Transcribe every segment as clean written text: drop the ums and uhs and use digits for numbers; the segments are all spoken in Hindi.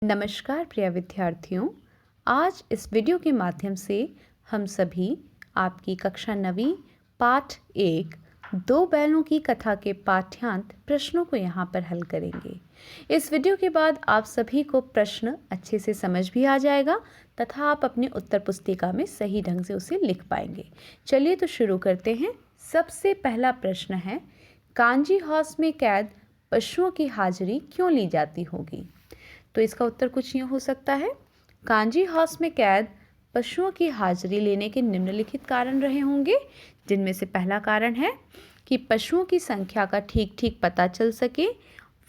नमस्कार प्रिय विद्यार्थियों। आज इस वीडियो के माध्यम से हम सभी आपकी कक्षा 9वीं पाठ 1 दो बैलों की कथा के पाठ्यांत प्रश्नों को यहाँ पर हल करेंगे। इस वीडियो के बाद आप सभी को प्रश्न अच्छे से समझ भी आ जाएगा तथा आप अपनी उत्तर पुस्तिका में सही ढंग से उसे लिख पाएंगे। चलिए तो शुरू करते हैं। सबसे पहला प्रश्न है, कांजी हाउस में कैद पशुओं की हाजिरी क्यों ली जाती होगी? तो इसका उत्तर कुछ यूँ हो सकता है, कांजी हाउस में कैद पशुओं की हाजिरी लेने के निम्नलिखित कारण रहे होंगे, जिनमें से पहला कारण है कि पशुओं की संख्या का ठीक ठीक पता चल सके।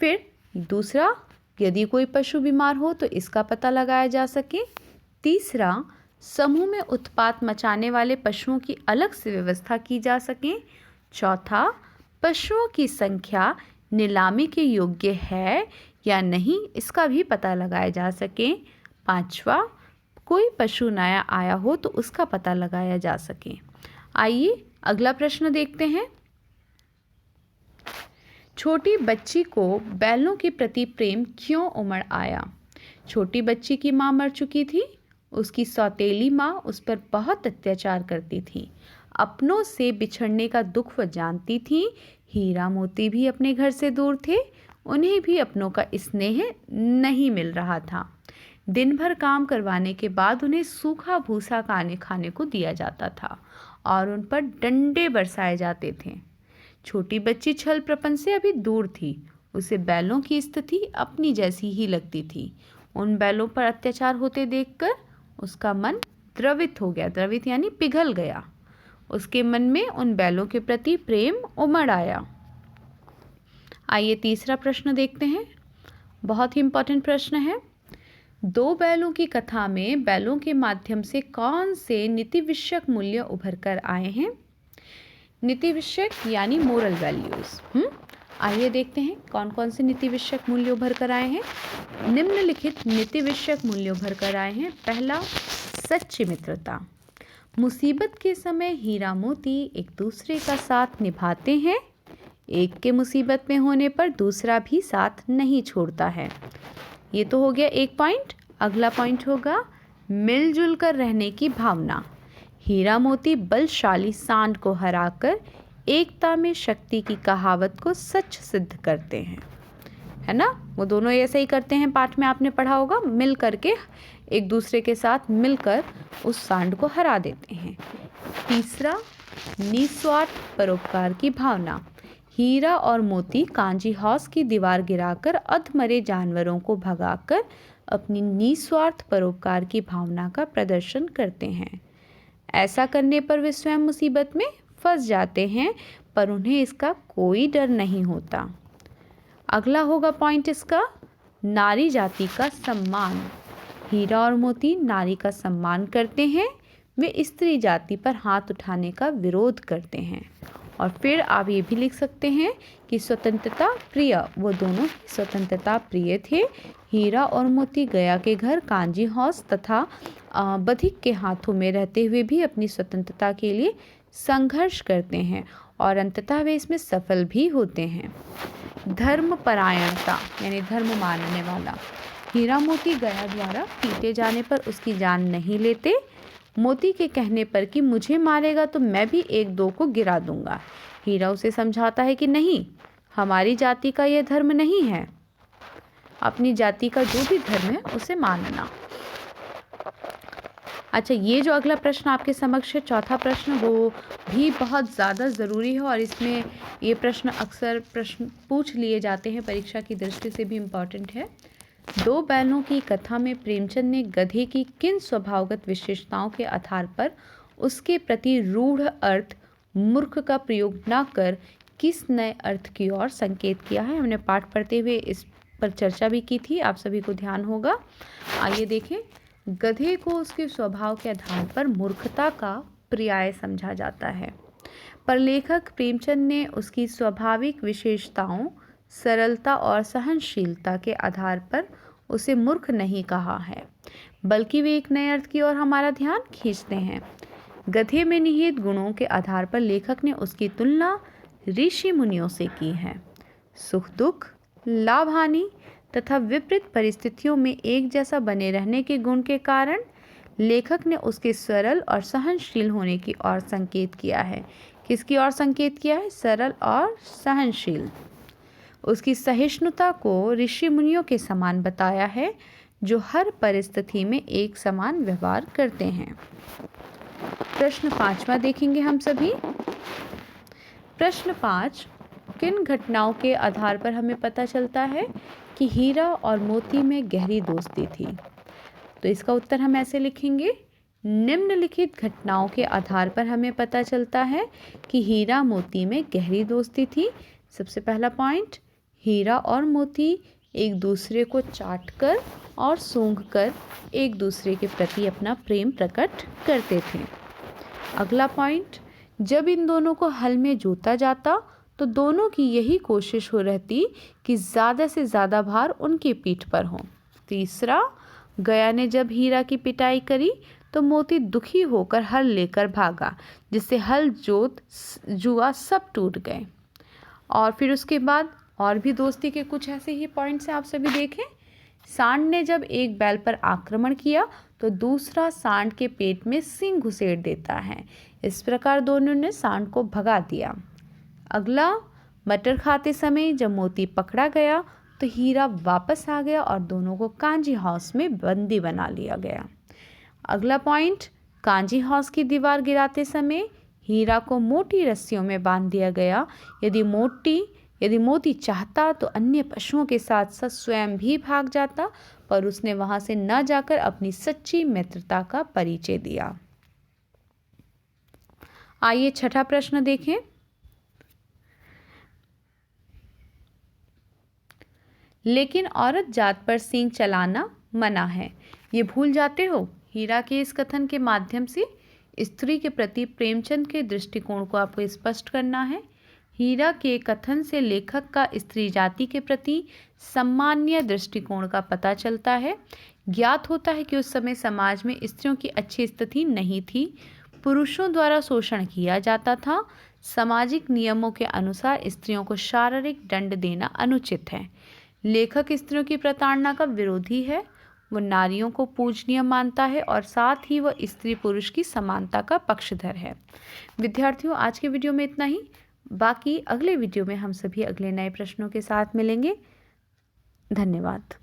फिर दूसरा, यदि कोई पशु बीमार हो तो इसका पता लगाया जा सके। तीसरा, समूह में उत्पात मचाने वाले पशुओं की अलग से व्यवस्था की जा सके। चौथा, पशुओं की संख्या नीलामी के योग्य है या नहीं, इसका भी पता लगाया जा सके। पांचवा, कोई पशु नया आया हो तो उसका पता लगाया जा सके। आइए अगला प्रश्न देखते हैं। छोटी बच्ची को बैलों के प्रति प्रेम क्यों उमड़ आया? छोटी बच्ची की माँ मर चुकी थी। उसकी सौतेली माँ उस पर बहुत अत्याचार करती थी। अपनों से बिछड़ने का दुख वह जानती थी। हीरा मोती भी अपने घर से दूर थे। उन्हें भी अपनों का स्नेह नहीं मिल रहा था। दिन भर काम करवाने के बाद उन्हें सूखा भूसा खाने को दिया जाता था और उन पर डंडे बरसाए जाते थे। छोटी बच्ची छल प्रपंच से अभी दूर थी। उसे बैलों की स्थिति अपनी जैसी ही लगती थी। उन बैलों पर अत्याचार होते देखकर उसका मन द्रवित हो गया। द्रवित यानी पिघल गया। उसके मन में उन बैलों के प्रति प्रेम उमड़ आया। आइए तीसरा प्रश्न देखते हैं। बहुत ही इम्पोर्टेंट प्रश्न है। दो बैलों की कथा में बैलों के माध्यम से कौन से नीति विषयक मूल्य उभर कर आए हैं? नीति विषयक यानी मोरल वैल्यूज। आइए देखते हैं कौन कौन से नीति विषयक मूल्य उभर कर आए हैं। निम्नलिखित नीति विषयक मूल्य उभर कर आए हैं। पहला, सच्ची मित्रता। मुसीबत के समय हीरा मोती एक दूसरे का साथ निभाते हैं। एक के मुसीबत में होने पर दूसरा भी साथ नहीं छोड़ता है। ये तो हो गया एक पॉइंट। अगला पॉइंट होगा मिलजुल कर रहने की भावना। हीरा मोती बलशाली सांड को हराकर एकता में शक्ति की कहावत को सच सिद्ध करते हैं, है ना? वो दोनों ऐसे ही करते हैं। पाठ में आपने पढ़ा होगा, मिल करके एक दूसरे के साथ मिलकर उस सांड को हरा देते हैं। तीसरा, निस्वार्थ परोपकार की भावना। हीरा और मोती कांजी हाउस की दीवार गिराकर अधमरे जानवरों को भगाकर अपनी निस्वार्थ परोपकार की भावना का प्रदर्शन करते हैं। ऐसा करने पर वे स्वयं मुसीबत में फंस जाते हैं, पर उन्हें इसका कोई डर नहीं होता। अगला होगा पॉइंट इसका, नारी जाति का सम्मान। हीरा और मोती नारी का सम्मान करते हैं। वे स्त्री जाति पर हाथ उठाने का विरोध करते हैं। और फिर आप ये भी लिख सकते हैं कि स्वतंत्रता प्रिय, वो दोनों स्वतंत्रता प्रिय थे। हीरा और मोती गया के घर कांजी हाउस तथा बधिक के हाथों में रहते हुए भी अपनी स्वतंत्रता के लिए संघर्ष करते हैं और अंततः वे इसमें सफल भी होते हैं। धर्मपरायणता यानी धर्म मानने वाला। हीरा मोती गया द्वारा पीटे जाने पर उसकी जान नहीं लेते। मोती के कहने पर कि मुझे मारेगा तो मैं भी एक दो को गिरा दूंगा। हीरा उसे समझाता है कि नहीं, हमारी जाति का यह धर्म नहीं है। अपनी जाति का जो भी धर्म है उसे मानना। अच्छा, ये जो अगला प्रश्न आपके समक्ष है, चौथा प्रश्न, वो भी बहुत ज़्यादा ज़रूरी है और इसमें ये प्रश्न अक्सर पूछ लिए जाते हैं, परीक्षा की दृष्टि से भी इम्पॉर्टेंट है। दो बैलों की कथा में प्रेमचंद ने गधे की किन स्वभावगत विशेषताओं के आधार पर उसके प्रति रूढ़ अर्थ मूर्ख का प्रयोग न कर किस नए अर्थ की ओर संकेत किया है? हमने पाठ पढ़ते हुए इस पर चर्चा भी की थी, आप सभी को ध्यान होगा। आइए देखें। गधे को उसके स्वभाव के आधार पर मूर्खता का पर्याय समझा जाता है, पर लेखक प्रेमचंद ने उसकी स्वाभाविक विशेषताओं, सरलता और सहनशीलता के आधार पर उसे मूर्ख नहीं कहा है, बल्कि वे एक नए अर्थ की ओर हमारा ध्यान खींचते हैं। गधे में निहित गुणों के आधार पर लेखक ने उसकी तुलना ऋषि मुनियों से की है। सुख दुख, लाभ हानि तथा विपरीत परिस्थितियों में एक जैसा बने रहने के गुण के कारण लेखक ने उसके सरल और सहनशील होने की ओर संकेत किया है। किसकी ओर संकेत किया है? सरल और सहनशील। उसकी सहिष्णुता को ऋषि मुनियों के समान बताया है, जो हर परिस्थिति में एक समान व्यवहार करते हैं। प्रश्न 5वां देखेंगे हम सभी। प्रश्न 5, किन घटनाओं के आधार पर हमें पता चलता है कि हीरा और मोती में गहरी दोस्ती थी? तो इसका उत्तर हम ऐसे लिखेंगे, निम्नलिखित घटनाओं के आधार पर हमें पता चलता है कि हीरा मोती में गहरी दोस्ती थी। सबसे पहला पॉइंट, हीरा और मोती एक दूसरे को चाटकर और सूंघकर एक दूसरे के प्रति अपना प्रेम प्रकट करते थे। अगला पॉइंट, जब इन दोनों को हल में जोता जाता तो दोनों की यही कोशिश हो रहती कि ज़्यादा से ज़्यादा भार उनकी पीठ पर हो। तीसरा, गया ने जब हीरा की पिटाई करी तो मोती दुखी होकर हल लेकर भागा, जिससे हल जोत जुआ सब टूट गए। और फिर उसके बाद और भी दोस्ती के कुछ ऐसे ही पॉइंट्स हैं, आप सभी देखें। सांड ने जब एक बैल पर आक्रमण किया तो दूसरा सांड के पेट में सींग घुसेड़ देता है। इस प्रकार दोनों ने सांड को भगा दिया। अगला, मटर खाते समय जब मोती पकड़ा गया तो हीरा वापस आ गया और दोनों को कांजी हाउस में बंदी बना लिया गया। अगला पॉइंट, कांजी हाउस की दीवार गिराते समय हीरा को मोटी रस्सियों में बांध दिया गया। यदि मोती चाहता तो अन्य पशुओं के साथ साथ स्वयं भी भाग जाता, पर उसने वहां से न जाकर अपनी सच्ची मित्रता का परिचय दिया। आइए छठा प्रश्न देखें। लेकिन औरत जात पर सींग चलाना मना है, ये भूल जाते हो? हीरा के इस कथन के माध्यम से स्त्री के प्रति प्रेमचंद के दृष्टिकोण को आपको स्पष्ट करना है। हीरा के कथन से लेखक का स्त्री जाति के प्रति सम्माननीय दृष्टिकोण का पता चलता है। ज्ञात होता है कि उस समय समाज में स्त्रियों की अच्छी स्थिति नहीं थी, पुरुषों द्वारा शोषण किया जाता था। सामाजिक नियमों के अनुसार स्त्रियों को शारीरिक दंड देना अनुचित है। लेखक स्त्रियों की प्रताड़ना का विरोधी है। वो नारियों को पूजनीय मानता है और साथ ही वह स्त्री पुरुष की समानता का पक्षधर है। विद्यार्थियों, आज के वीडियो में इतना ही। बाकी अगले वीडियो में हम सभी अगले नए प्रश्नों के साथ मिलेंगे। धन्यवाद।